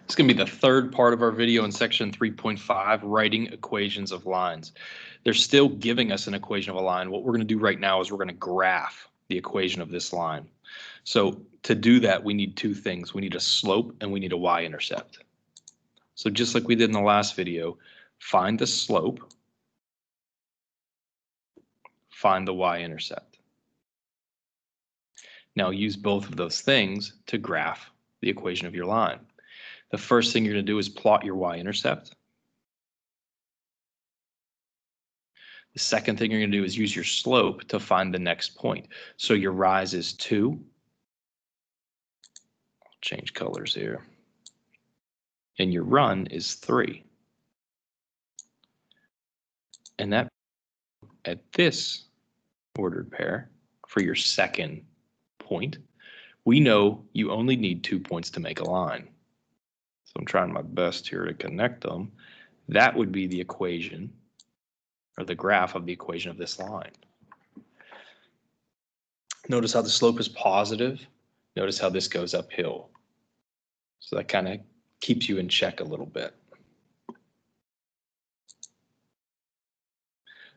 It's going to be the third part of our video in section 3.5, writing equations of lines. They're still giving us an equation of a line. What we're going to do right now is we're going to graph the equation of this line. So to do that, we need two things. We need a slope and we need a y-intercept. So just like we did in the last video, find the slope, find the y-intercept. Now use both of those things to graph the equation of your line. The first thing you're going to do is plot your y-intercept. The second thing you're going to do is use your slope to find the next point. So your rise is 2. I'll change colors here. And your run is 3. And that at this ordered pair for your second point, we know you only need 2 points to make a line. So I'm trying my best here to connect them. That would be the equation, or the graph of the equation of this line. Notice how the slope is positive. Notice how this goes uphill. So that kind of keeps you in check a little bit.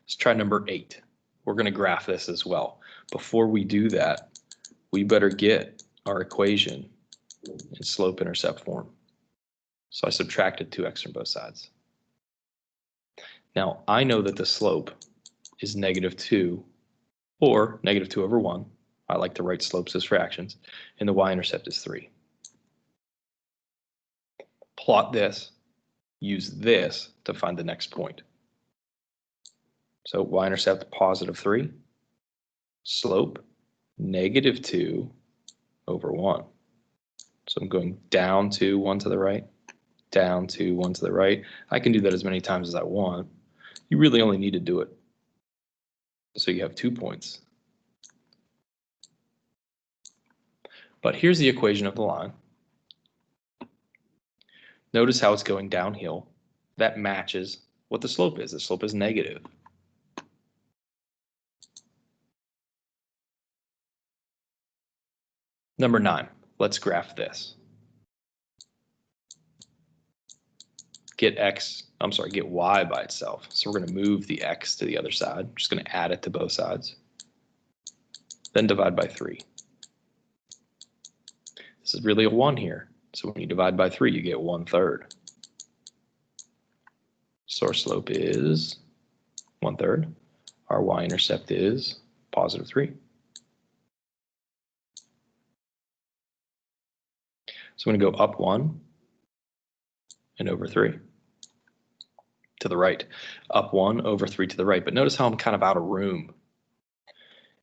Let's try number 8. We're going to graph this as well. Before we do that, we better get our equation in slope-intercept form. So I subtracted 2x from both sides. Now I know that the slope is -2 or -2/1. I like to write slopes as fractions, and the y-intercept is 3. Plot this, use this to find the next point. So y-intercept +3, slope -2/1. So I'm going down 2, 1 to the right, down 2, 1 to the right. I can do that as many times as I want. You really only need to do it so you have 2 points. But here's the equation of the line. Notice how it's going downhill. That matches what the slope is. The slope is negative. Number 9, let's graph this. Get y by itself. So we're going to move the x to the other side. I'm just going to add it to both sides. Then divide by 3. This is really a 1 here. So when you divide by 3, you get 1/3. So our slope is 1/3. Our y-intercept is +3. So I'm going to go up 1 and over 3 to the right. Up 1 over 3 to the right. But notice how I'm kind of out of room.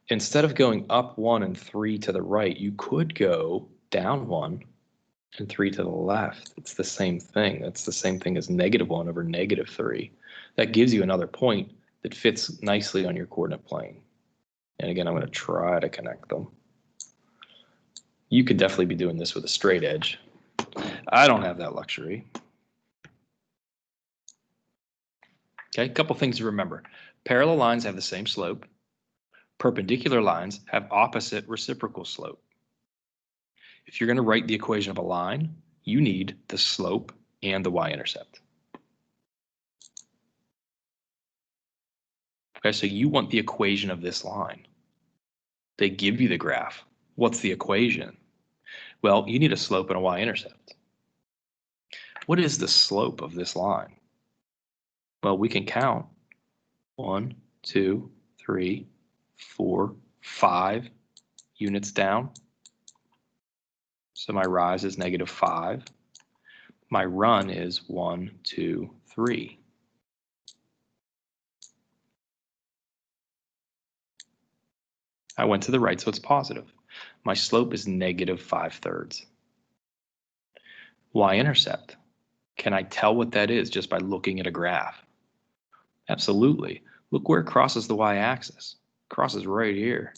Instead of going up 1 and 3 to the right, you could go down 1 and 3 to the left. It's the same thing. That's the same thing as -1 over -3. That gives you another point that fits nicely on your coordinate plane. And again, I'm going to try to connect them. You could definitely be doing this with a straight edge. I don't have that luxury. Okay, a couple things to remember. Parallel lines have the same slope. Perpendicular lines have opposite reciprocal slope. If you're going to write the equation of a line, you need the slope and the y-intercept. Okay, so you want the equation of this line. They give you the graph. What's the equation? Well, you need a slope and a y-intercept. What is the slope of this line? Well, we can count 1, 2, 3, 4, 5 units down. So my rise is -5. My run is 1, 2, 3. I went to the right, so it's positive. My slope is -5/3. Y-intercept. Can I tell what that is just by looking at a graph? Absolutely. Look where it crosses the y-axis. It crosses right here.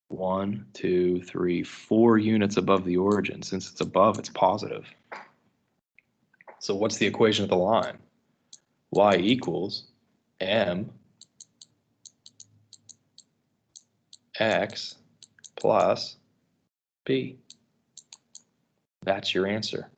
1, 2, 3, 4 units above the origin. Since it's above, it's positive. So what's the equation of the line? Y equals m x plus b. That's your answer.